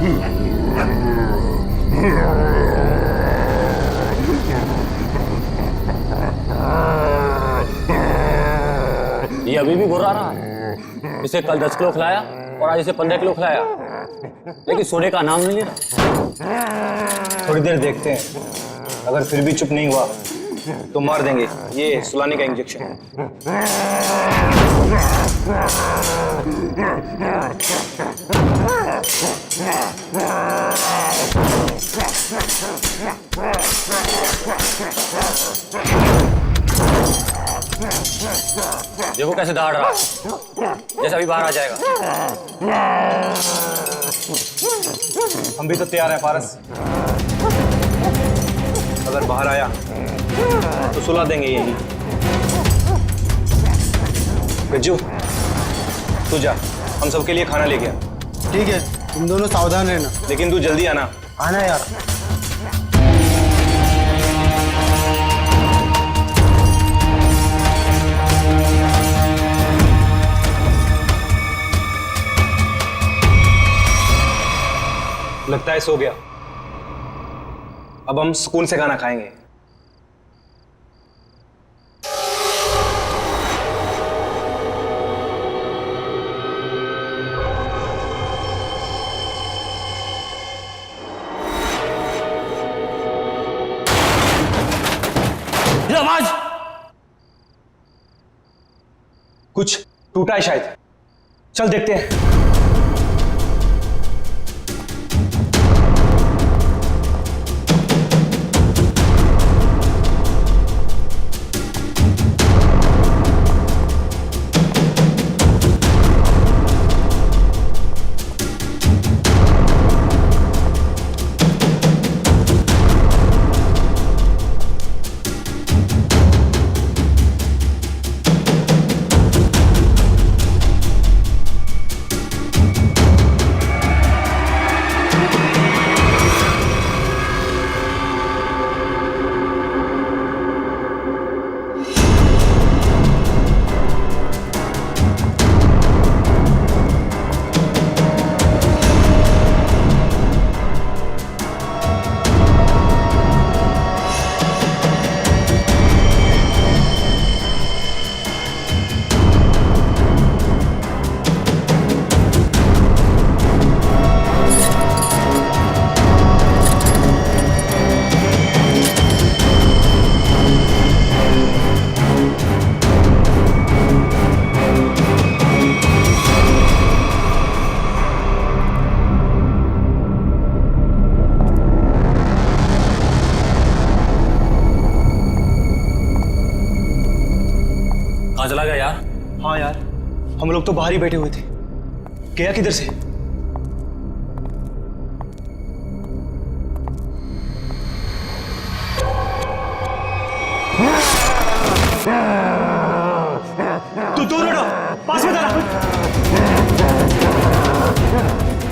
ये अभी भी घुरा रहा है। इसे कल 10 किलो खिलाया और आज इसे 15 किलो खिलाया, लेकिन सोने का नाम नहीं ले रहा। थोड़ी देर देखते हैं, अगर फिर भी चुप नहीं हुआ तो मार देंगे। ये सुलाने का इंजेक्शन है। देखो कैसे दहाड़ रहा है, जैसे अभी बाहर आ जाएगा। हम भी तो तैयार हैं पारस। अगर बाहर आया तो सुला देंगे यही। गज्जू तू जा, हम सबके लिए खाना लेके आ। ठीक है, तुम दोनों सावधान रहना। लेकिन तू जल्दी आना। आना यार। लगता है सो गया। अब हम सुकून से खाना खाएंगे। ये आवाज कुछ टूटा है शायद। चल देखते हैं। कहाँ चला गया यार? हाँ यार, हम लोग तो बाहर ही बैठे हुए थे। गया किधर से? तू दूर हटो, पास में जा।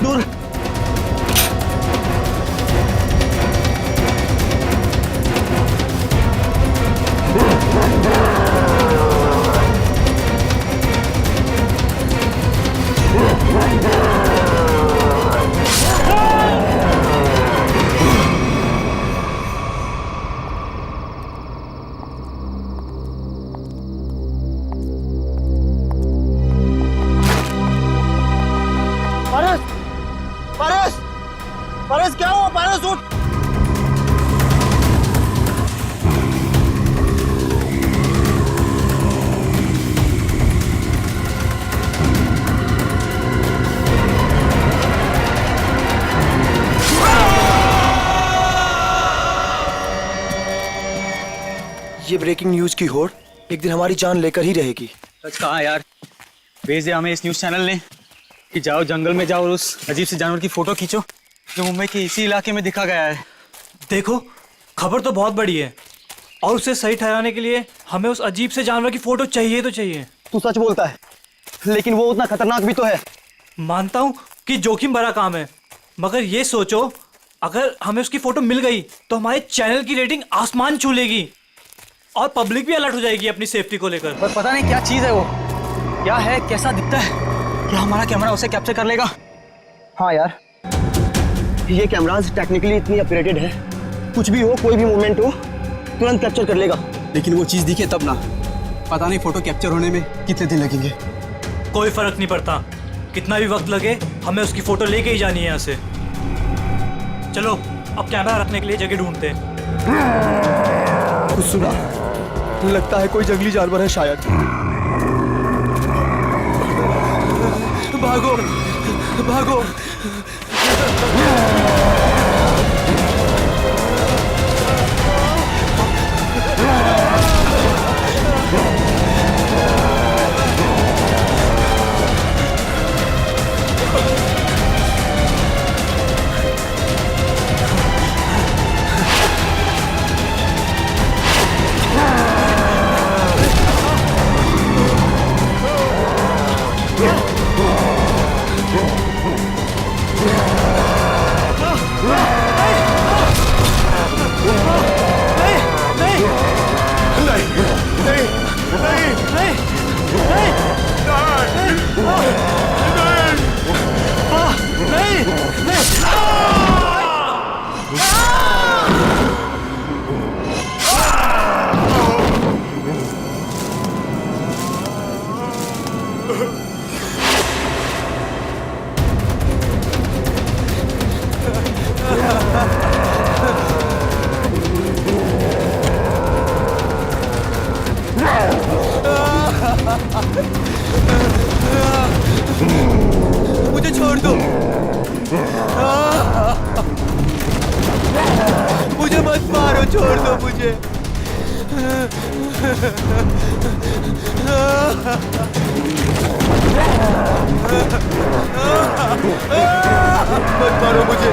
दूर। पारस क्या हुआ? पारस उठ। ये ब्रेकिंग न्यूज की होड़ एक दिन हमारी जान लेकर ही रहेगी। सच कहा यार। भेजे हमें इस न्यूज चैनल ने कि जाओ जंगल में जाओ और उस अजीब से जानवर की फोटो खींचो जो मुंबई के इसी इलाके में दिखा गया है। देखो, खबर तो बहुत बड़ी है और उसे सही ठहराने के लिए हमें उस अजीब से जानवर की फोटो चाहिए तो चाहिए। तू सच बोलता है, लेकिन वो उतना खतरनाक भी तो है। मानता हूँ कि जोखिम भरा काम है, मगर ये सोचो अगर हमें उसकी फोटो मिल गई तो हमारे चैनल की रेटिंग आसमान छू लेगी और पब्लिक भी अलर्ट हो जाएगी अपनी सेफ्टी को लेकर। पर पता नहीं क्या चीज है वो, क्या है, कैसा दिखता है, क्या हमारा कैमरा उसे कैप्चर कर लेगा? हाँ यार, ये कैमराज टेक्निकली इतनी अपग्रेडेड है, कुछ भी हो, कोई भी मूवमेंट हो, तुरंत कैप्चर कर लेगा। लेकिन वो चीज दिखे तब ना, पता नहीं फोटो कैप्चर होने में कितने दिन लगेंगे। कोई फर्क नहीं पड़ता, कितना भी वक्त लगे हमें उसकी फोटो लेके ही जानी है यहाँ से। चलो अब कैमरा रखने के लिए जगह ढूंढते हैं। कुछ सुना? लगता है कोई जंगली जानवर है शायद। भागो भागो। मुझे छोड़ दो, मुझे मत मारो, छोड़ दो मुझे। मत मारो मुझे।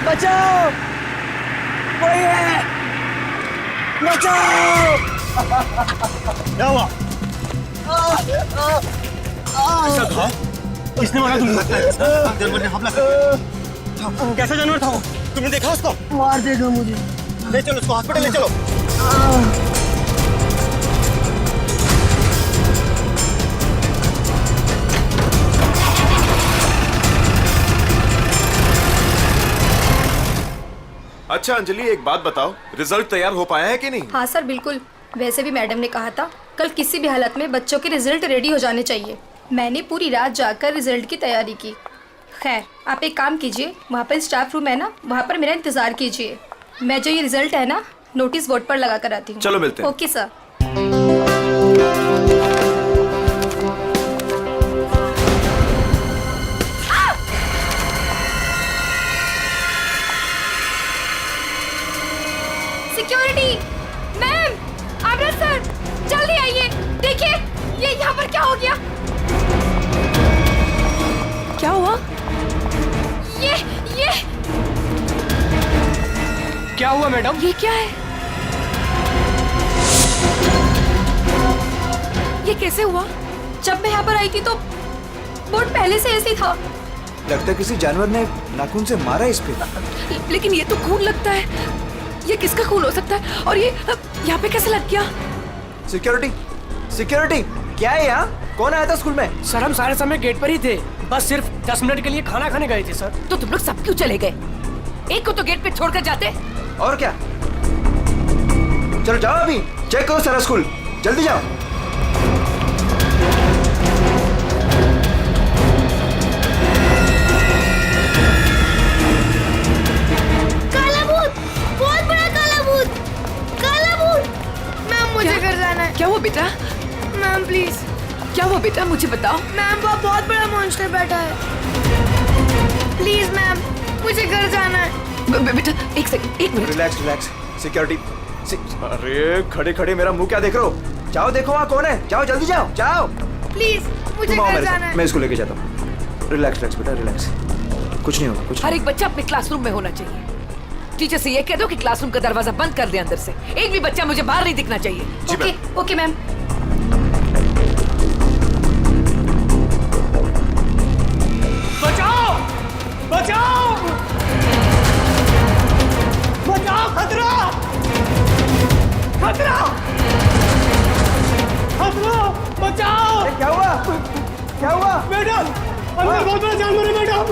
बचाओ, कोई है, बचाओ। क्या हुआ? किसने मारा तुमको? जानवर ने हमला कर। कैसा जानवर था वो? तुमने देखा उसको? मार देगा मुझे। ले चलो उसको हॉस्पिटल ले चलो। अच्छा अंजलि, एक बात बताओ, रिजल्ट तैयार हो पाया है कि नहीं? हाँ सर, बिल्कुल। वैसे भी मैडम ने कहा था कल किसी भी हालत में बच्चों के रिजल्ट रेडी हो जाने चाहिए। मैंने पूरी रात जाकर रिजल्ट की तैयारी की। खैर, आप एक काम कीजिए, वहाँ पर स्टाफ रूम है ना, वहाँ पर मेरा इंतज़ार कीजिए। मैं जो ये रिजल्ट है ना, नोटिस बोर्ड पर लगा कर आती हूँ। चलो मिलते हैं। Okay sir. सिक्योरिटी मैम, आबरा सर, जल्दी आइए। देखिए ये यहाँ पर क्या हो गया। क्या हुआ? ये क्या हुआ मैडम? ये क्या है? ये कैसे हुआ? जब मैं यहाँ पर आई थी तो बोर्ड पहले से ऐसे ही था। लगता है किसी जानवर ने नाखून से मारा इस पे। लेकिन ये तो खून लगता है। ये किसका खून हो सकता है? और ये यहाँ पे कैसे लग गया? सिक्योरिटी, सिक्योरिटी, क्या है यहाँ? कौन आया था स्कूल में? सर हम सारे समय गेट पर ही थे, बस सिर्फ 10 मिनट के लिए खाना खाने गए थे सर। तो तुम लोग सब क्यों चले गए? एक को तो गेट पे छोड़कर जाते। और क्या? चलो जाओ अभी, चेक करो सारा स्कूल। जल्दी जाओ। काला भूत, बहुत बड़ा काला भूत, काला भूत। मैम मुझे घर जाना है। क्या हुआ बेटा? Ma'am please. क्या हुआ बेटा, मुझे बताओ। मैम वो बहुत बड़ा मॉन्स्टर बैठा है। प्लीज मैम, मुझे घर जाना है। बेटा एक सेकंड, एक मिनट। Relax relax, security. अरे खड़े खड़े मेरा मुंह क्या देख रहे हो? जाओ देखो वहाँ कौन है, जाओ जल्दी जाओ जाओ। प्लीज मुझे तुम आओ घर मेरे जाना साथ, है। मैं इसको लेके जाता हूँ। रिलैक्स रिलैक्स बेटा रिलैक्स, कुछ नहीं होगा कुछ हर नहीं। एक बच्चा अपने क्लासरूम में होना चाहिए। टीचर से ये कह दो कि क्लासरूम का दरवाजा बंद कर दे अंदर से। एक भी बच्चा मुझे बाहर नहीं दिखना चाहिए। Okay okay ma'am. बचाओ बचाओ बचाओ, खतरा खतरा खतरा, बचाओ। क्या हुआ क्या हुआ? मैडम अंदर बहुत बड़ा जानवर है मैडम।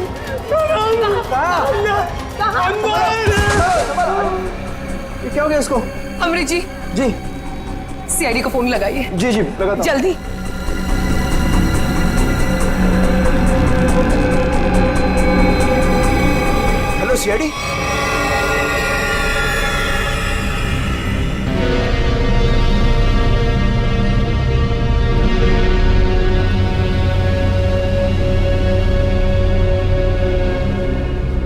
ये क्या हो गया इसको? अमृत जी, जी सीआईडी को फोन लगाइए जी जी लगाता हूँ। जल्दी। Hello CID.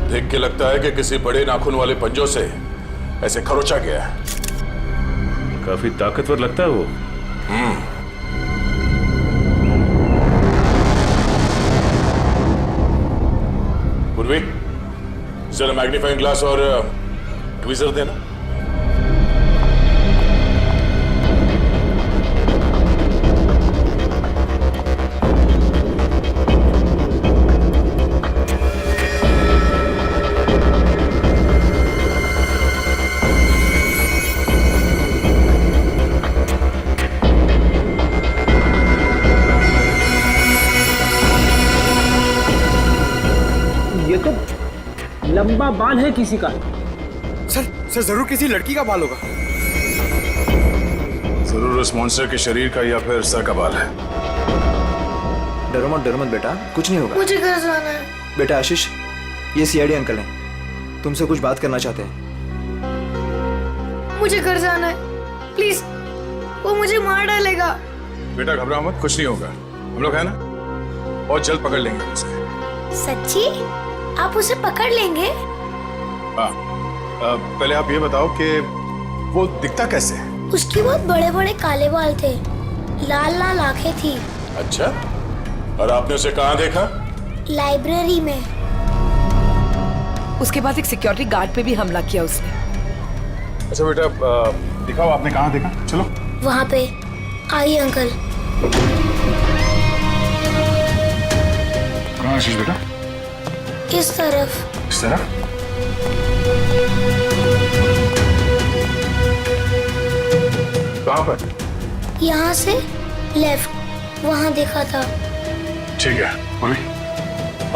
देख के लगता है कि किसी बड़े नाखून वाले पंजों से ऐसे खरोचा गया है। काफी ताकतवर लगता है वो। पूर्वी, जरा मैग्नीफाइंग ग्लास और ट्वीजर देना। ये तो लंबा बाल है किसी का। सर जरूर किसी लड़की का बाल होगा। जरूर उस मॉन्स्टर के शरीर का या फिर सर का बाल है। डरो मत बेटा, कुछ नहीं होगा। मुझे घर जाना है। बेटा आशीष, ये सीआईडी अंकल हैं, तुमसे कुछ बात करना चाहते हैं। मुझे घर जाना है, प्लीज। वो मुझे मार डालेगा। बेटा घबराओ मत, कुछ नहीं होगा। हम लोग है ना, बहुत जल्द पकड़ लेंगे उसे। सच्ची? आप उसे पकड़ लेंगे? हाँ, पहले आप ये बताओ कि वो दिखता कैसे है? उसके बहुत बड़े बड़े काले बाल थे, लाल लाल आंखें थी। अच्छा, और आपने उसे कहाँ देखा? लाइब्रेरी में। उसके बाद एक सिक्योरिटी गार्ड पे भी हमला किया उसने। अच्छा बेटा, दिखाओ आपने कहाँ देखा, चलो। वहाँ पे। आइए अंकल। कहाँ आशीष बेटा? इस तरफ। इस तरफ? कहाँ पर? यहाँ से लेफ्ट, वहाँ देखा था। ठीक है, पूर्वी,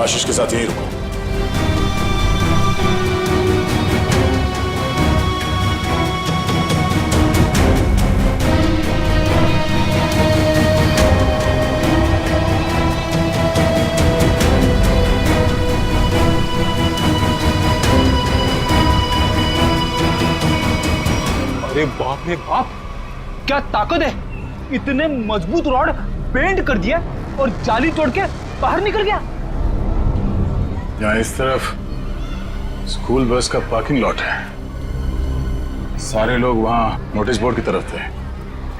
आशीष के साथ यहीं रुको। अरे बाप रे बाप, क्या ताकत है! इतने मजबूत रॉड बेंड कर दिया और जाली तोड़ के बाहर निकल गया। यहाँ इस तरफ स्कूल बस का पार्किंग लॉट है। सारे लोग वहाँ नोटिस बोर्ड की तरफ थे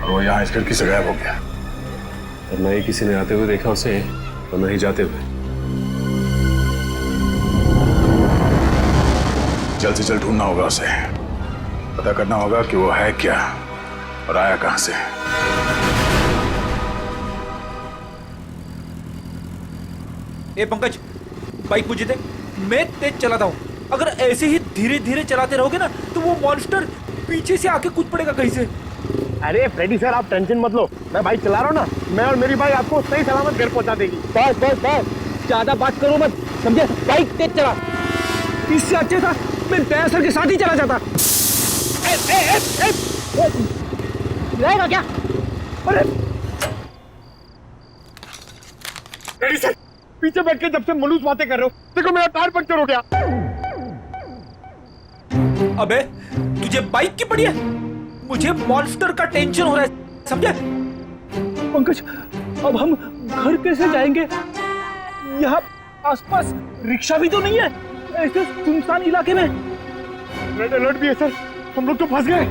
और वो यहाँ इस खिड़की से गायब हो गया। और न ही किसी ने आते हुए देखा उसे और न ही जाते हुए। जल्द से जल्द ढूंढना होगा उसे, पता करना होगा कि वो है क्या और आया कहां से। ए पंकज, बाइक मुझे दे, मैं तेज चलाता हूँ। अगर ऐसे ही धीरे धीरे चलाते रहोगे ना तो वो मॉन्स्टर पीछे से आके कूद पड़ेगा कहीं से। अरे फ्रेडी सर, आप टेंशन मत लो, मैं बाइक चला रहा हूँ ना, मैं और मेरी बाइक आपको सही सलामत घर पहुंचा देगी। बस बस बस, ज्यादा बात करो मत, समझे? बाइक तेज चला। इससे अच्छा था मैं दया सर के साथ ही चला जाता। रहेगा क्या? अरे रेडी सर, पीछे बैठ के जब से मलूस बातें कर रहे हो, देखो मेरा टायर पंक्चर हो गया। अबे तुझे बाइक की पड़ी है, मुझे मॉन्स्टर का टेंशन हो रहा है, समझे? पंकज, अब हम घर कैसे जाएंगे? यहाँ आसपास रिक्शा भी तो नहीं है, ऐसे सुनसान इलाके में। रेड अलर्ट भी है सर, हम लोग तो फंस गए।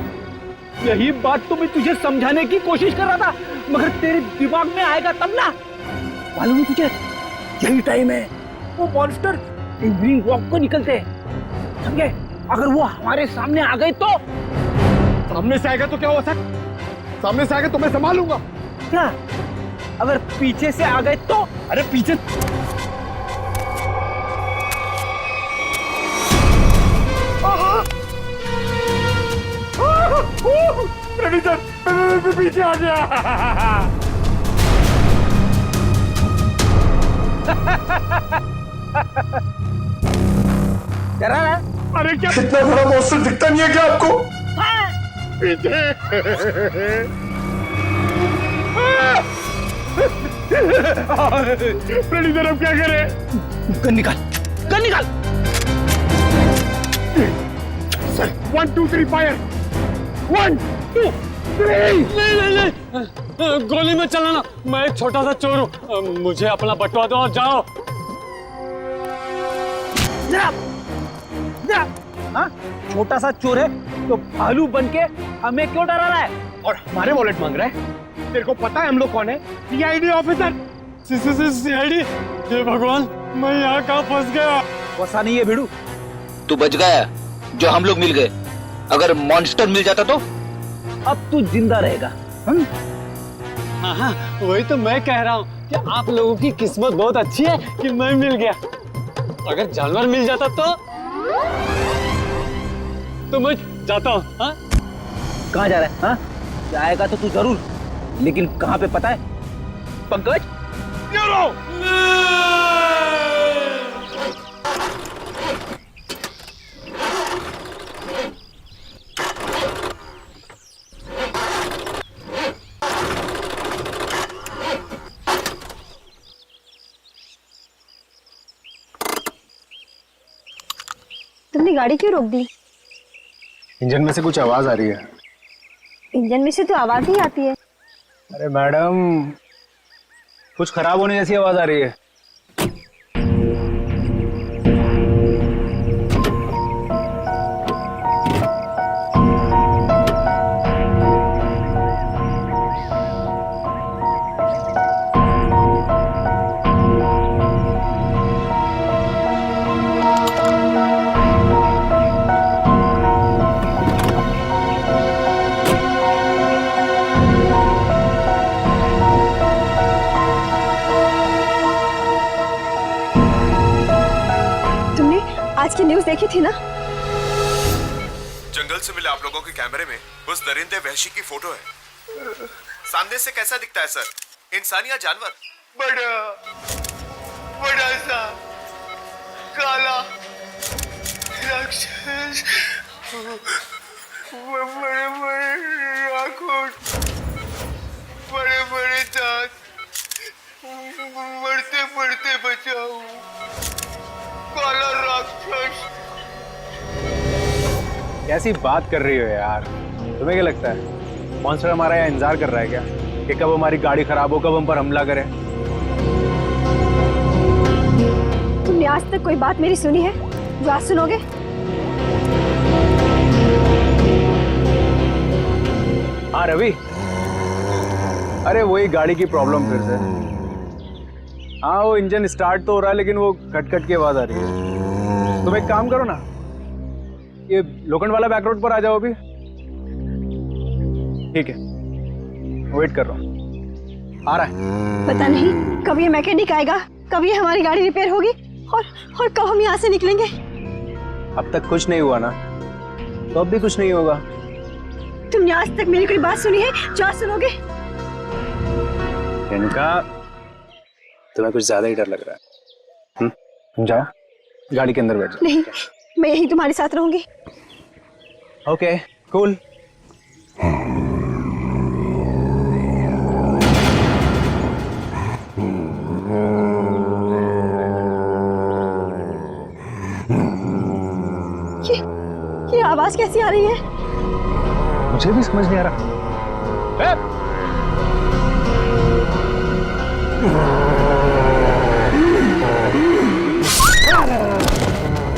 यही बात तो मैं तुझे समझाने की कोशिश कर रहा था, मगर तेरे दिमाग में आएगा तब ना। मालूम है तुझे, यही टाइम है वो मॉन्स्टर इवनिंग वॉक को निकलते हैं, समझे? अगर वो हमारे सामने आ गए तो? सामने से आएगा तो क्या हुआ सर? सामने से आएगा तो मैं संभालूंगा। क्या अगर पीछे से आ गए तो? अरे पीछे पीछे आ गया। अरे क्या इतना बड़ा मॉन्स्टर दिखता नहीं है क्या आपको? पीछे प्रेडी सर, अब क्या करें? गन निकाल, गन निकाल। Sir 1 2 3 fire. 1 2 3। नहीं, गोली में चलाना, मैं एक छोटा सा चोर हूँ, मुझे अपना बटवा दो और जाओ। हाँ? छोटा सा चोर है तो भालू बन के हमें क्यों डरा रहा है और हमारे वॉलेट मांग रहा है? तेरे को पता है हम लोग कौन है? CID officer. सीआईडी? हे भगवान, मैं यहाँ कहाँ फंस गया? फंसा नहीं है भिड़ू, तू बच गया जो हम लोग मिल गए। अगर मॉन्स्टर मिल जाता तो? अब तू जिंदा रहेगा। हाँ, वही तो मैं कह रहा हूँ कि आप लोगों की किस्मत बहुत अच्छी है कि मैं मिल गया। अगर जानवर मिल जाता तो मैं जाता हूँ। हाँ? कहाँ जा रहा है? हाँ? जाएगा तो तू जरूर, लेकिन कहाँ पे पता है? पंकज, तुमने गाड़ी क्यों रोक दी? इंजन में से कुछ आवाज आ रही है। इंजन में से तो आवाज ही आती है। अरे मैडम, कुछ खराब होने जैसी आवाज आ रही है। आज की न्यूज़ देखी थी ना? जंगल से मिले आप लोगों के कैमरे में उस दरिंदे वहशी की फोटो है। सामने से कैसा दिखता है सर? इंसान या जानवर? बड़ा सा काला राक्षस, बड़े बड़े आंखों, बड़े बड़े दांत, बढ़ते बढ़ते बचाओ, काला राक्षस। कैसी बात कर रही हो यार? तुम्हें क्या लगता है मॉन्स्टर हमारा यहाँ इंतजार कर रहा है क्या कि कब हमारी गाड़ी खराब हो, कब हम पर हमला करे? तुमने आज तक कोई बात मेरी सुनी है जो आज सुनोगे? हाँ रवि, अरे वही गाड़ी की प्रॉब्लम फिर से। हाँ, वो इंजन स्टार्ट तो हो रहा है लेकिन वो कट कट की आवाज आ रही है। तुम एक काम करो ना, ये लोखंड वाला बैक रोड पर आ जाओ अभी। ठीक है, वेट कर रहा हूँ, आ रहा है। पता नहीं कब ये मैकेनिक आएगा, कब ये हमारी गाड़ी रिपेयर होगी और कब हम यहाँ से निकलेंगे। अब तक कुछ नहीं हुआ ना, तो अब भी कुछ नहीं होगा। तुमने आज तक मेरी कोई बात सुनी है जो आज सुनोगे? इनका तुम्हें कुछ ज्यादा ही डर लग रहा है। तुम जाओ, गाड़ी के अंदर बैठ जाओ। नहीं, मैं यहीं तुम्हारे साथ रहूंगी। Okay, cool. आवाज कैसी आ रही है? मुझे भी समझ नहीं आ रहा।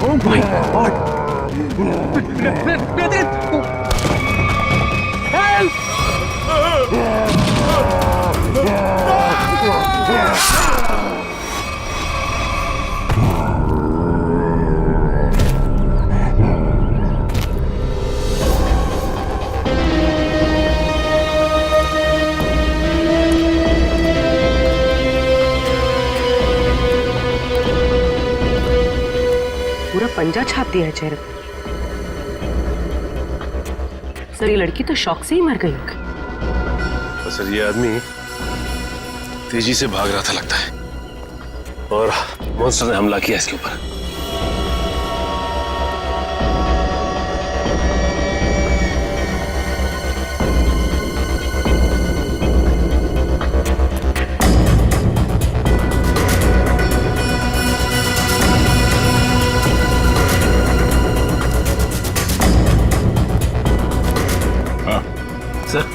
Oh my God! पूरा पंजा छाप दिया है चेहरे पर। सर ये लड़की तो शौक से ही मर गई। सर ये आदमी तेजी से भाग रहा था लगता है और मॉन्स्टर ने हमला किया इसके ऊपर। सर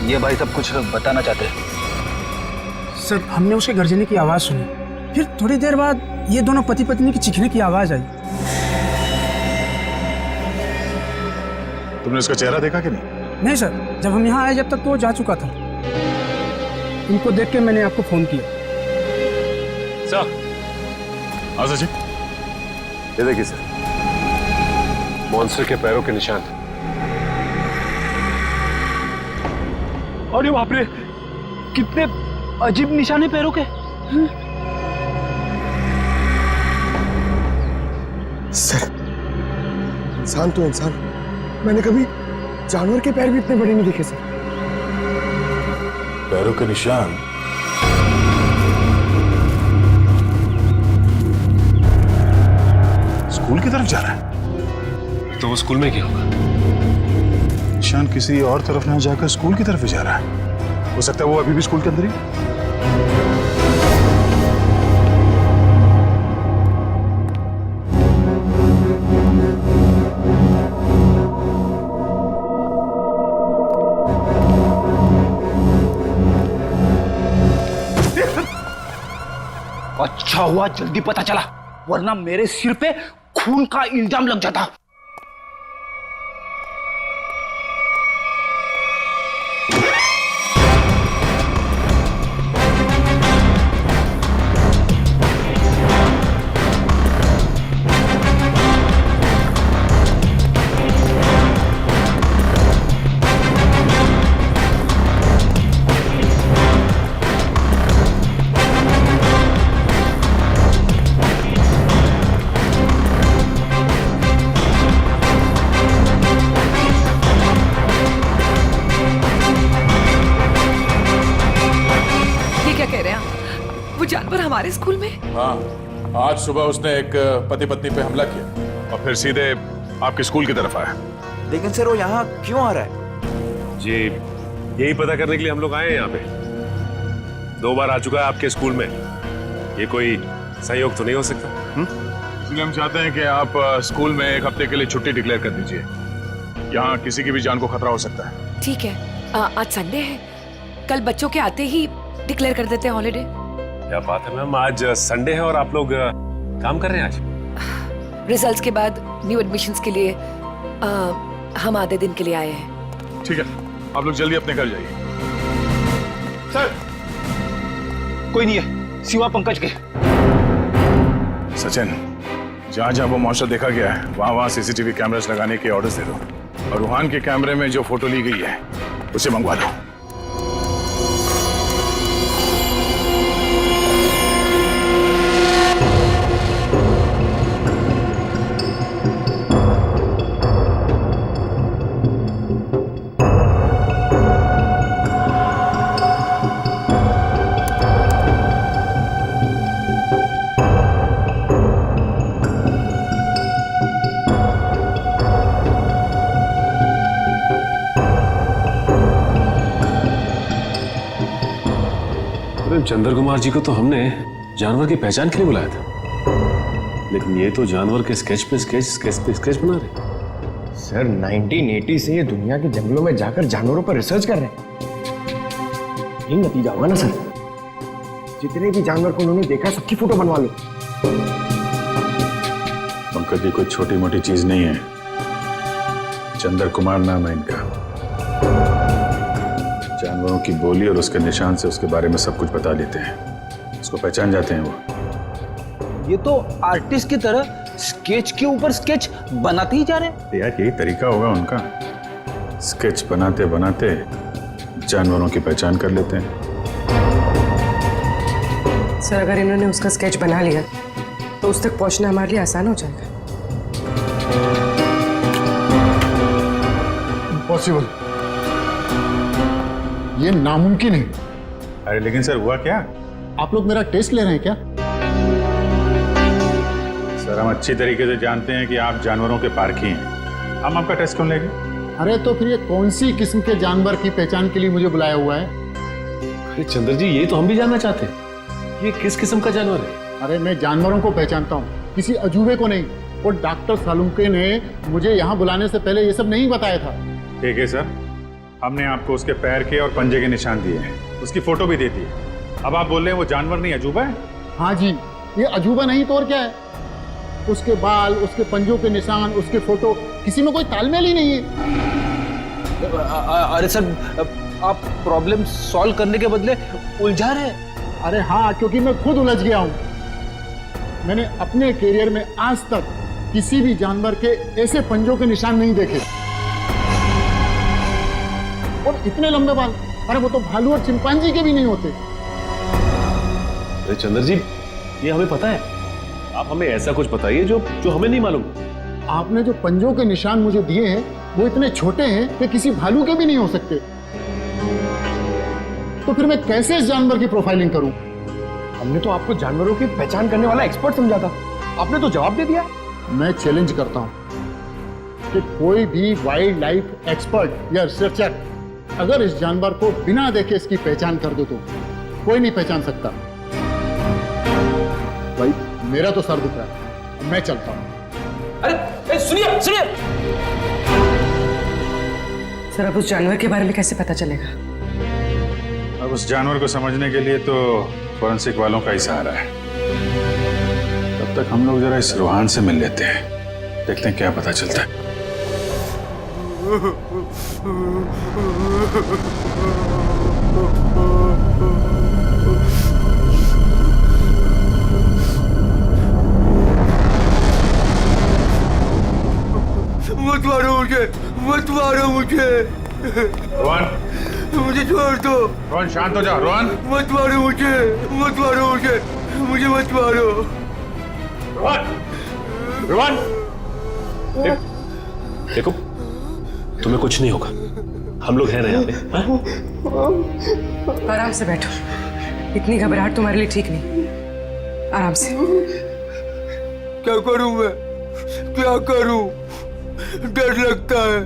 ये भाई सब कुछ बताना चाहते हैं। सर हमने उसके गर्जने की आवाज सुनी, फिर थोड़ी देर बाद ये दोनों पति पत्नी की चीखने की आवाज आई। तुमने उसका चेहरा देखा कि नहीं? नहीं सर, जब हम यहाँ आए जब तक तो वो जा चुका था। उनको देख के मैंने आपको फोन किया। सर हाँ सचिन, ये देखिए सर, मॉन्स्टर के पैरों के निशान। अरे बाप रे, कितने अजीब निशाने पैरों के। सर इंसान तो इंसान, मैंने कभी जानवर के पैर भी इतने बड़े नहीं देखे सर। पैरों के निशान? स्कूल की तरफ जा रहा है तो वो स्कूल में क्या होगा? निशान किसी और तरफ ना जाकर स्कूल की तरफ ही जा रहा है। हो सकता है वो अभी भी स्कूल के अंदर ही। अच्छा हुआ जल्दी पता चला, वरना मेरे सिर पे खून का इल्जाम लग जाता। हमारे स्कूल में? हाँ, आज सुबह उसने एक पति पत्नी पे हमला किया और फिर सीधे आपके स्कूल की तरफ आया। लेकिन सर वो यहाँ क्यों आ रहा है? जी यही पता करने के लिए हम लोग आए हैं यहाँ पे। 2 बार आ चुका है आपके स्कूल में, ये कोई सहयोग तो नहीं हो सकता? इसलिए हम चाहते हैं कि आप स्कूल में 1 हफ्ते के लिए छुट्टी डिक्लेयर कर दीजिए। यहाँ किसी की भी जान को खतरा हो सकता है। ठीक है, आज संडे है, कल बच्चों के आते ही डिक्लेयर कर देते हैं हॉलिडे। क्या बात है मैम, आज संडे है और आप लोग काम कर रहे हैं आज? रिजल्ट्स के बाद न्यू एडमिशंस के लिए हम आधे दिन के लिए आए हैं। ठीक है, आप लोग जल्दी अपने घर जाइए। सर कोई नहीं है सिवा पंकज के। सचिन, जहाँ जहाँ वो मॉन्स्टर देखा गया है वहाँ सीसीटीवी कैमरास लगाने के ऑर्डर्स दे दो और रूहान के कैमरे में जो फोटो ली गई है उसे मंगवा दो। चंद्र कुमार जी को तो हमने जानवर की पहचान के लिए बुलाया था, लेकिन ये तो जानवर के स्केच पे स्केच बना रहे। सर 1980 से ये दुनिया के जंगलों में जाकर जानवरों पर रिसर्च कर रहे हैं। यही नतीजा होगा ना सर। जितने भी जानवर को उन्होंने देखा सबकी फोटो बनवा लो। पंकज जी कोई छोटी मोटी चीज नहीं है। चंद्र कुमार नाम है इनका। जानवरों की बोली और उसके निशान से उसके बारे में सब कुछ बता लेते हैं। उसको पहचान जाते हैं वो। ये तो आर्टिस्ट की तरह स्केच के ऊपर स्केच बनाते ही जा रहे हैं। यार यही तरीका होगा उनका। स्केच बनाते बनाते जानवरों की पहचान कर लेते हैं। सर अगर इन्होंने उसका स्केच बना लिया तो उस तक पहुंचना हमारे लिए आसान हो जाएगा। इम्पॉसिबल, ये नामुमकिन है। अरे लेकिन सर हुआ क्या? आप लोग मेरा टेस्ट ले रहे हैं क्या? सर हम अच्छी तरीके से जानते हैं कि आप जानवरों के पारखी हैं। हम आपका टेस्ट क्यों लेंगे? अरे तो फिर ये कौन सी किस्म के जानवर की पहचान के लिए मुझे बुलाया हुआ है? अरे चंद्र जी ये तो हम भी जानना चाहते हैं, ये किस किस्म का जानवर है? अरे मैं जानवरों को पहचानता हूँ, किसी अजूबे को नहीं। और डॉक्टर सालुंके ने मुझे यहाँ बुलाने से पहले ये सब नहीं बताया था। ठीक है सर, हमने आपको उसके पैर के और पंजे के निशान दिए हैं, उसकी फोटो भी दे दी है। अब आप बोल रहे हैं वो जानवर नहीं अजूबा है? हाँ जी, ये अजूबा नहीं तो और क्या है। उसके बाल, उसके पंजों के निशान, उसके फोटो, किसी में कोई तालमेल ही नहीं है। अरे सर आप प्रॉब्लम सॉल्व करने के बदले उलझा रहे हैं। अरे हाँ, क्योंकि मैं खुद उलझ गया हूँ। मैंने अपने करियर में आज तक किसी भी जानवर के ऐसे पंजों के निशान नहीं देखे। और इतने लंबे बाल, अरे वो तो भालू और चिंपांजी के भी नहीं होते। अरे चंद्र जी ये हमें पता है, आप हमें ऐसा कुछ बताइए जो हमें नहीं मालूम। आपने जो पंजों के निशान मुझे दिए हैं वो इतने छोटे हैं कि किसी भालू के भी नहीं हो सकते। तो फिर मैं कैसे इस जानवर की प्रोफाइलिंग करूं? हमने तो आपको जानवरों की पहचान करने वाला एक्सपर्ट समझा था, आपने तो जवाब दे दिया। मैं चैलेंज करता हूं कि कोई भी वाइल्ड लाइफ एक्सपर्ट या रिसर्चर अगर इस जानवर को बिना देखे इसकी पहचान कर दो तो कोई नहीं पहचान सकता। भाई मेरा तो सर दुख रहा है, मैं चलता हूं। अरे सुनिए सुनिए सर अब उस जानवर के बारे में कैसे पता चलेगा? अब उस जानवर को समझने के लिए तो फॉरेंसिक वालों का ही सहारा है। तब तक हम लोग जरा इस रूहान से मिल लेते हैं, देखते हैं क्या पता चलता है। मत मारो मुझे, मत मारो मुझे। रोहन मुझे छोड़ दो। रोहन शांत हो जाओ। रोहन मत मारो मुझे, मत मारो मुझे, मुझे मत मारो। रोहन रोहन देखो तुम्हें कुछ नहीं होगा, हम लोग हैं ना यहाँ पे। आराम से बैठो, इतनी घबराहट तुम्हारे लिए ठीक नहीं। आराम से। क्या करूं मैं, क्या करूं? डर लगता है,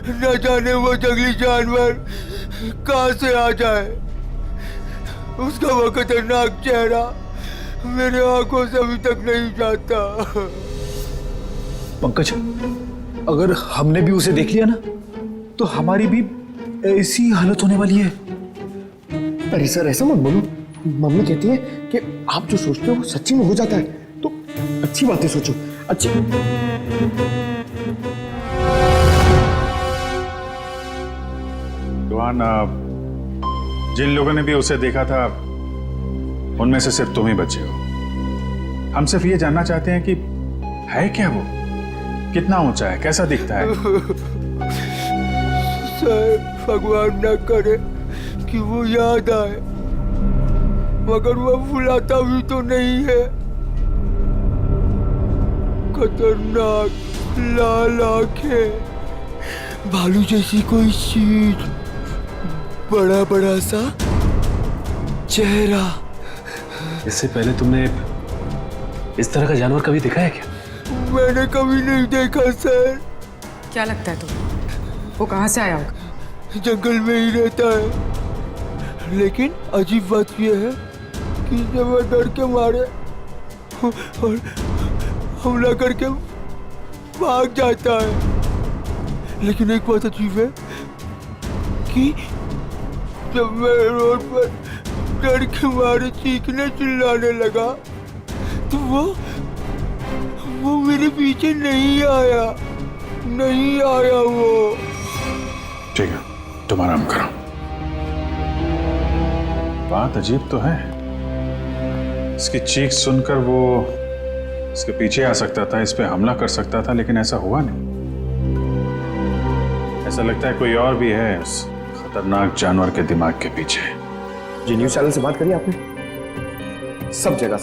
न जाने वो जंगली जानवर कहां से आ जाए। उसका वो खतरनाक चेहरा मेरे आंखों से अभी तक नहीं जाता। पंकज, अगर हमने भी उसे देख लिया ना तो हमारी भी ऐसी हालत होने वाली है। अरे सर ऐसा मत बोलो, मम्मी कहती है कि आप जो सोचते हो वो सच्ची में हो जाता है, तो अच्छी बातें सोचो। अच्छी रोहन, जिन लोगों ने भी उसे देखा था उनमें से सिर्फ तुम ही बचे हो। हम सिर्फ ये जानना चाहते हैं कि है क्या वो, कितना ऊंचा है, कैसा दिखता है। सर भगवान न करे कि वो याद आए, मगर वो भुलाता भी तो नहीं है। खतरनाक लाल आंखें, भालू जैसी कोई चीज, बड़ा बड़ा सा चेहरा। इससे पहले तुमने इस तरह का जानवर कभी देखा है क्या? मैंने कभी नहीं देखा सर। क्या लगता है तुम्हें वो कहाँ से आया होगा? जंगल में ही रहता है, लेकिन अजीब बात यह है कि जब वह डर के मारे और हमला करके भाग जाता है। लेकिन एक बात अजीब है कि जब मैं रोड पर डर के मारे चीखने चिल्लाने लगा तो वो मेरे पीछे नहीं आया वो। ठीक है, तुम आराम करो। बात अजीब तो है, इसकी चीख सुनकर वो इसके पीछे आ सकता था, इस पे हमला कर सकता था, लेकिन ऐसा हुआ नहीं। ऐसा लगता है कोई और भी है उस खतरनाक जानवर के दिमाग के पीछे। जी न्यूज चैनल से बात करी आपने? सब जगह।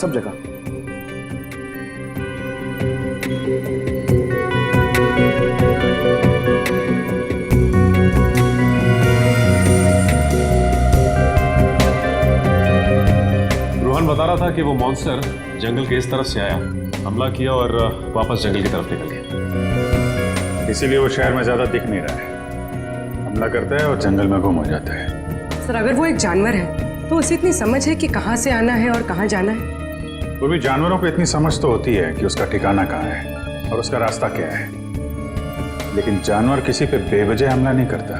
रोहन बता रहा था कि वो मॉन्स्टर जंगल के इस तरफ से आया, हमला किया और वापस जंगल की तरफ निकल गया। इसीलिए वो शहर में ज्यादा दिख नहीं रहा है, हमला करता है और जंगल में गुम हो जाता है। सर अगर वो एक जानवर है तो उसे इतनी समझ है कि कहाँ से आना है और कहाँ जाना है? वो भी जानवरों को इतनी समझ तो होती है कि उसका ठिकाना कहाँ है और उसका रास्ता क्या है, लेकिन जानवर किसी पे बेवजह हमला नहीं करता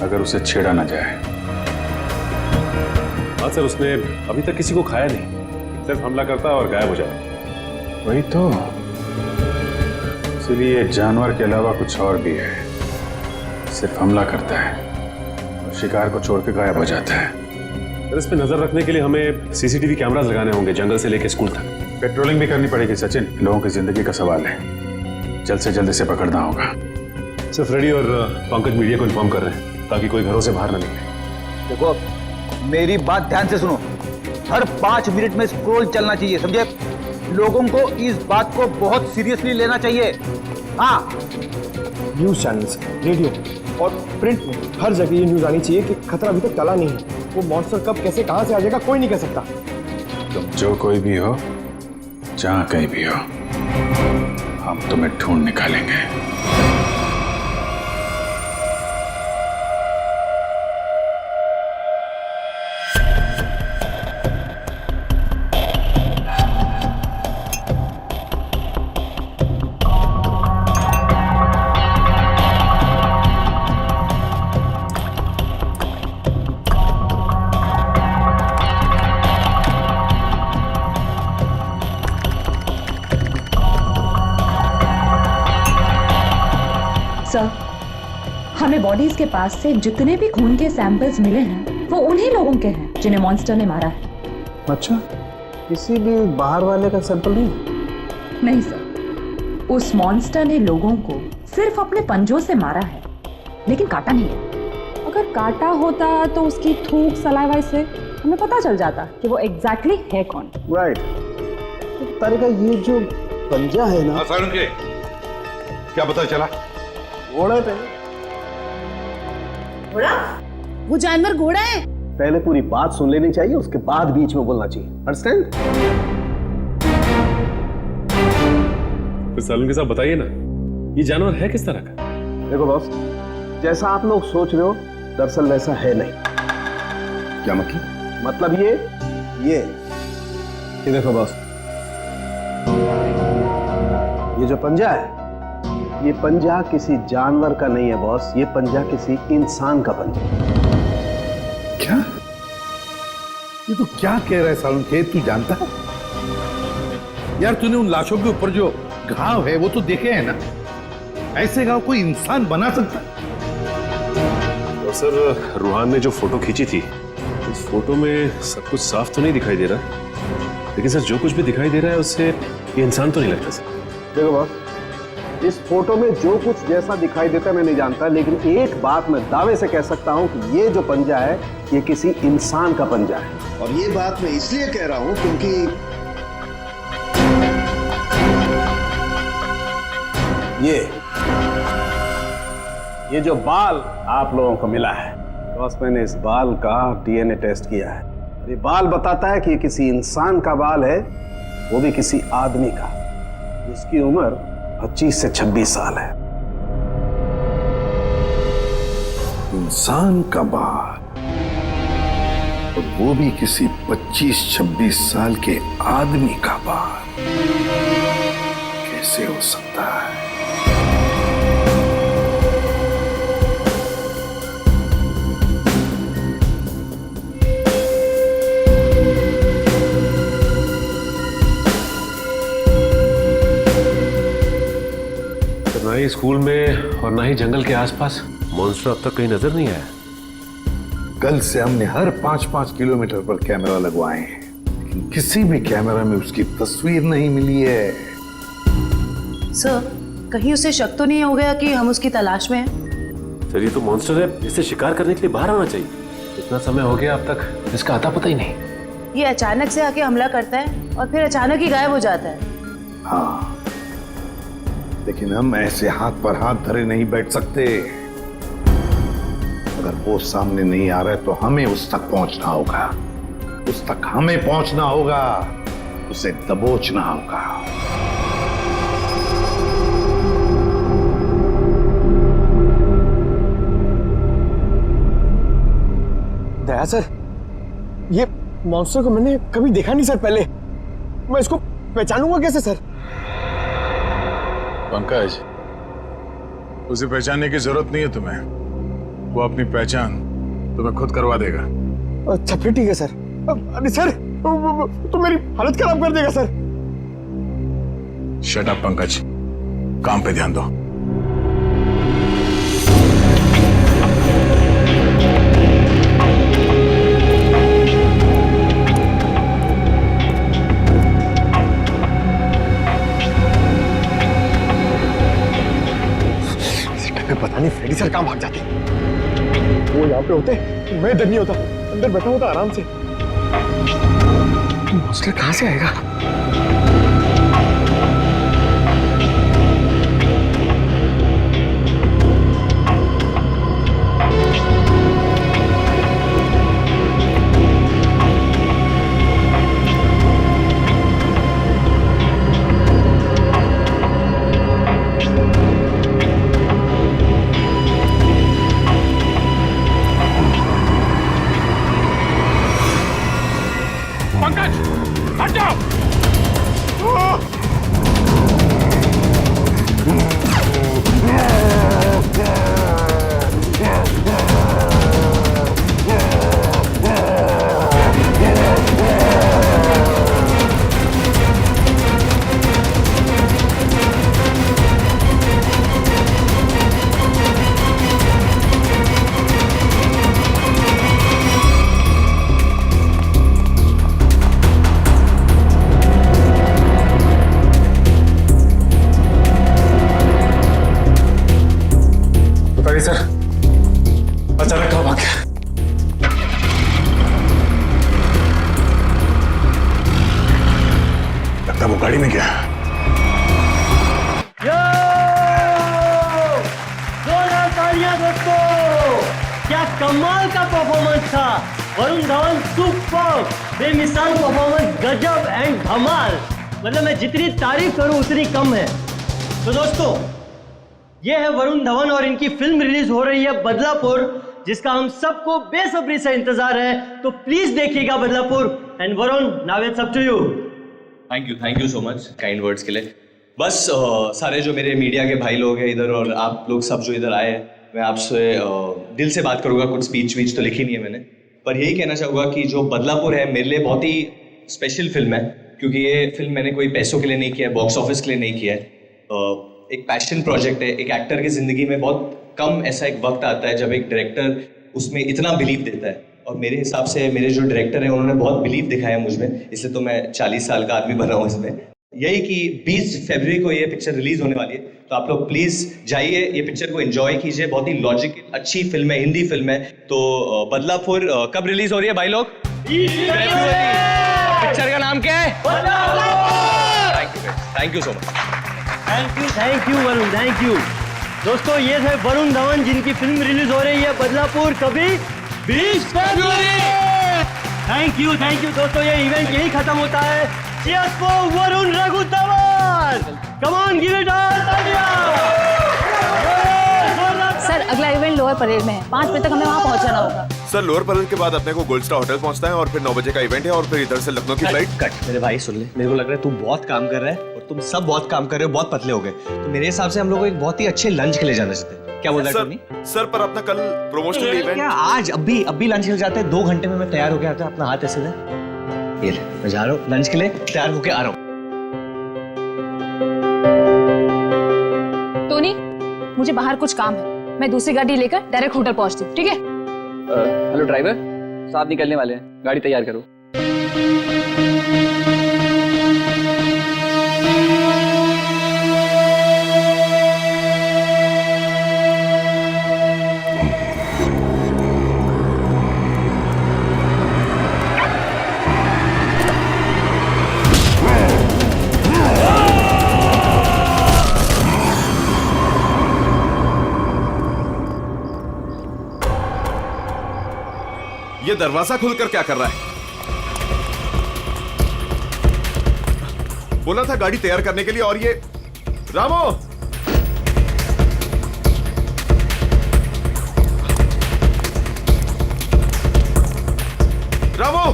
अगर उसे छेड़ा ना जाए। हाँ सर, उसने अभी तक किसी को खाया नहीं, सिर्फ हमला करता है और गायब हो जाता। वही तो, इसलिए जानवर के अलावा कुछ और भी है, सिर्फ हमला करता है और शिकार को छोड़ के गायब हो जाता है। सर, इस पे नजर रखने के लिए हमें सीसीटीवी कैमरास लगाने होंगे जंगल से लेकर स्कूल तक। पेट्रोलिंग भी करनी पड़ेगी सचिन, लोगों की जिंदगी का सवाल है, जल्द से जल्द इसे पकड़ना होगा। सर, फ्रेडी और पंकज मीडिया को इन्फॉर्म कर रहे हैं ताकि कोई घरों से बाहर न निकले। देखो, मेरी बात ध्यान से सुनो, हर 5 मिनट में स्क्रॉल चलना चाहिए, समझे? लोगों को इस बात को बहुत सीरियसली लेना चाहिए। हाँ, न्यूज चैनल्स, रेडियो और प्रिंट में हर जगह ये न्यूज आनी चाहिए कि खतरा अभी तक टला नहीं है। वो मॉन्स्टर कब कैसे कहां से आ जाएगा कोई नहीं कह सकता। तुम जो कोई भी हो, जहां कहीं भी हो, हम तुम्हें ढूंढ निकालेंगे। हमें बॉडीज के पास से जितने भी खून के सैंपल्स मिले हैं वो उन्हीं लोगों के हैं जिन्हें मॉन्स्टर ने मारा है। अच्छा, किसी भी बाहर वाले का सैंपल नहीं? नहीं सर, उस मॉन्स्टर ने लोगों को सिर्फ अपने पंजों से मारा है, लेकिन काटा नहीं है। अगर काटा होता तो उसकी थूक सलाइवा से हमें पता चल जाता कि वो एग्जैक्टली है कौन। राइट। तारिका, ये जो पंजा है ना, क्या पता चला? घोड़े पे। घोड़ा? वो जानवर घोड़ा है? पहले पूरी बात सुन लेनी चाहिए, उसके बाद बीच में बोलना चाहिए। अंडरस्टैंड? तो सालून के साथ बताइए ना, ये जानवर है किस तरह का? देखो बॉस, जैसा आप लोग सोच रहे हो दरअसल वैसा है नहीं। क्या मतलब? मतलब ये देखो बॉस, ये जो पंजा है, ये पंजा किसी जानवर का नहीं है बॉस, ये पंजा किसी इंसान का पंजा। क्या? ये तो क्या कह रहा है सालून के? तू जानता है यार, तूने उन लाशों के ऊपर जो घाव है वो तो देखे हैं ना? ऐसे घाव कोई इंसान बना सकता? और सर, रूहान ने जो फोटो खींची थी, उस फोटो में सब कुछ साफ तो नहीं दिखाई दे रहा, लेकिन सर जो कुछ भी दिखाई दे रहा है उससे ये इंसान तो नहीं लगता सर। देखो बॉस, इस फोटो में जो कुछ जैसा दिखाई देता है मैं नहीं जानता, लेकिन एक बात मैं दावे से कह सकता हूं कि ये जो पंजा है ये किसी इंसान का पंजा है। और ये बात मैं इसलिए कह रहा हूं क्योंकि ये जो बाल आप लोगों को मिला है बॉस, मैंने इस बाल का डीएनए टेस्ट किया है। ये बाल बताता है कि ये किसी इंसान का बाल है, वो भी किसी आदमी का जिसकी उम्र 25 से 26 साल है। इंसान का बाल, और वो भी किसी 25-26 साल के आदमी का बाल, कैसे हो सकता है? ही स्कूल में और ना ही जंगल के आसपास मॉन्स्टर अब तक कहीं नजर नहीं आया। कल से हमने हर 5-5 किलोमीटर पर कैमरा लगवाए हैं, लेकिन किसी भी कैमरा में उसकी तस्वीर नहीं मिली है। सर, कहीं उसे शक तो नहीं हो गया कि हम उसकी तलाश में हैं? सर ये तो मॉन्स्टर है, इसे शिकार करने के लिए बाहर आना चाहिए। इतना समय हो गया अब तक इसका आता पता ही नहीं। ये अचानक से आके हमला करता है और फिर अचानक ही गायब हो जाता है। हाँ, लेकिन हम ऐसे हाथ पर हाथ धरे नहीं बैठ सकते। अगर वो सामने नहीं आ रहा है तो हमें उस तक पहुंचना होगा, उस तक हमें पहुंचना होगा, उसे दबोचना होगा। दया सर, ये मॉन्स्टर को मैंने कभी देखा नहीं सर पहले। मैं इसको पहचानूंगा कैसे सर? पंकज, उसे पहचानने की जरूरत नहीं है तुम्हें, वो अपनी पहचान तुम्हें खुद करवा देगा। अच्छा फिर ठीक है सर। अरे सर, तो मेरी हालत खराब कर देगा सर। शट अप पंकज, काम पे ध्यान दो। पता नहीं फ्रेडी सर कहाँ भाग जाते। वो यहाँ पे होते मैं इधर नहीं होता, अंदर बैठा होता आराम से। मॉन्स्टर कहाँ से आएगा? सर, अचानक कहाँ भाग गया? लगता वो गाड़ी में गया। जोरदार तालियां दोस्तों, क्या कमाल का परफॉर्मेंस था। वरुण धवन सुपर, बेमिसाल परफॉर्मेंस, गजब एंड धमाल। मतलब मैं जितनी तारीफ करूं उतनी कम है। तो दोस्तों, ये है वरुण धवन और इनकी फिल्म रिलीज हो रही है बदलापुर, जिसका हम सबको बेसब्री से इंतजार है। तो प्लीज देखिएगा Badlapur. And Varun, now it's up to you. Thank you so much kind words के लिए। बस सारे जो मेरे मीडिया के भाई लोग हैं इधर और आप लोग सब जो इधर आए हैं, मैं आपसे दिल से बात करूंगा। कुछ स्पीच वीच तो लिखी नहीं है मैंने, पर यही कहना चाहूँगा कि जो बदलापुर है मेरे लिए बहुत ही स्पेशल फिल्म है, क्योंकि ये फिल्म मैंने कोई पैसों के लिए नहीं किया है, बॉक्स ऑफिस के लिए नहीं किया है। एक पैशन प्रोजेक्ट है। एक एक्टर की जिंदगी में बहुत कम ऐसा एक वक्त आता है जब एक डायरेक्टर उसमें इतना बिलीव देता है, और मेरे हिसाब से मेरे जो डायरेक्टर हैं उन्होंने बहुत बिलीव दिखाया मुझ में, इसलिए तो मैं 40 साल का आदमी बना हूँ इसमें। यही कि 20 फरवरी को ये पिक्चर रिलीज होने वाली है, तो आप लोग प्लीज जाइए, ये पिक्चर को एंजॉय कीजिए। बहुत ही लॉजिकल अच्छी फिल्म है, हिंदी फिल्म है। तो बदलापुर कब रिलीज हो रही है भाई लोग? पिक्चर का नाम क्या है? Thank you so much. Thank you Varun, thank you. दोस्तों, ये थे वरुण धवन जिनकी फिल्म रिलीज हो रही है बदलापुर, कभी 20 फरवरी। थैंक यू दोस्तों, ये इवेंट यही खत्म होता है। Cheers for Varun Raghu Dhawan. Come on, give it all, sir, अगला इवेंट लोअर परेड में है। 5 बजे तक हमें वहाँ पहुँचना होगा। सर, लोअर परेड के बाद अपने को गोल्ड स्टार होटल पहुंचना है और फिर 9 बजे का इवेंट है और फिर इधर से लखनऊ की फ्लाइट। कट मेरे भाई, सुन ले, मेरे को लग रहा है तू बहुत काम कर रहा है और तुम सब बहुत काम कर रहे हो, बहुत पतले हो गए। तो मेरे हिसाब से हम लोग एक बहुत ही अच्छे लंच के लिए जाना चाहते हैं। क्या बोल रहा है टोनी? सर, पर अपना कल प्रमोशनल इवेंट क्या आज अभी लंच के लिए जाते हैं? 2 घंटे में मैं तैयार होके आता हूँ। अपना हाथ ऐसे दे, ये ले, मैं जा रहा हूँ लंच के लिए, तैयार होके आ रहा हूँ। टोनी, मुझे बाहर कुछ काम है। मैं दूसरी गाड़ी लेकर डायरेक्ट होटल पहुंचती हूँ, ठीक है? हेलो ड्राइवर, साहब निकलने वाले हैं, गाड़ी तैयार करो। ये दरवाजा खुलकर क्या कर रहा है? बोला था गाड़ी तैयार करने के लिए, और ये रामो! रामो!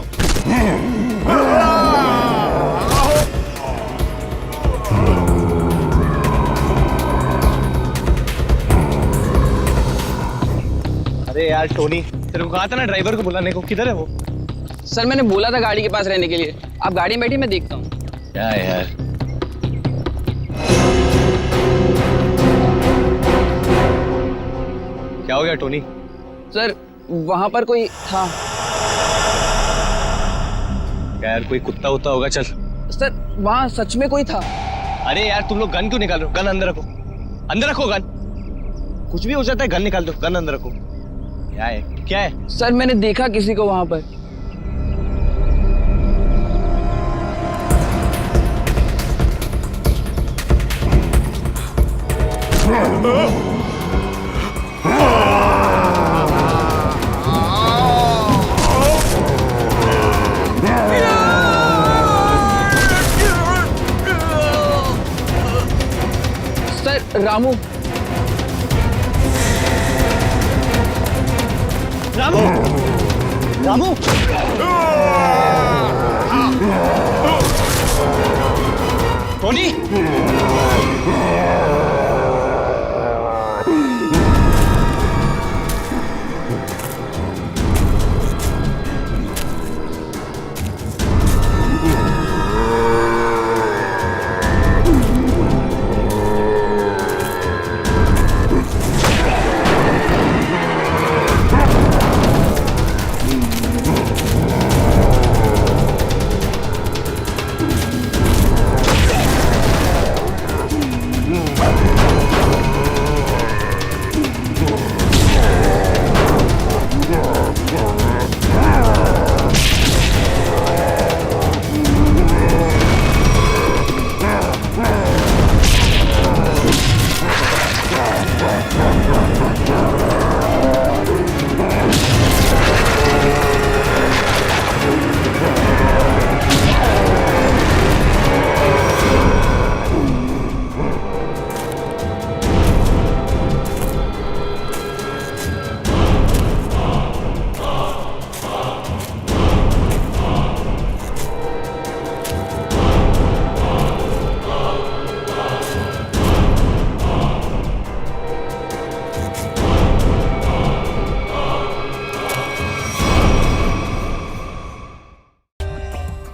अरे यार टोनी, तेरे को कहा था ना ड्राइवर को बुलाने को, किधर है वो? सर मैंने बोला था गाड़ी के पास रहने के लिए। आप गाड़ी में बैठिए, मैं देखता हूँ। क्या यार, क्या हो गया टोनी? सर वहां पर कोई था। क्या यार, कोई कुत्ता उत्ता होगा? चल। सर वहां सच में कोई था। अरे यार तुम लोग गन क्यों निकाल रहे हो? गन अंदर रखो, अंदर रखो गन। कुछ भी हो जाता है, गन निकाल दो, गन अंदर रखो। क्या है, क्या है? सर मैंने देखा किसी को वहां पर। Sir Ramu. Ramu, Ramu, Tony,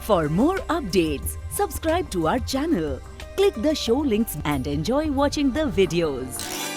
For more updates, subscribe to our channel, click the show links and enjoy watching the videos.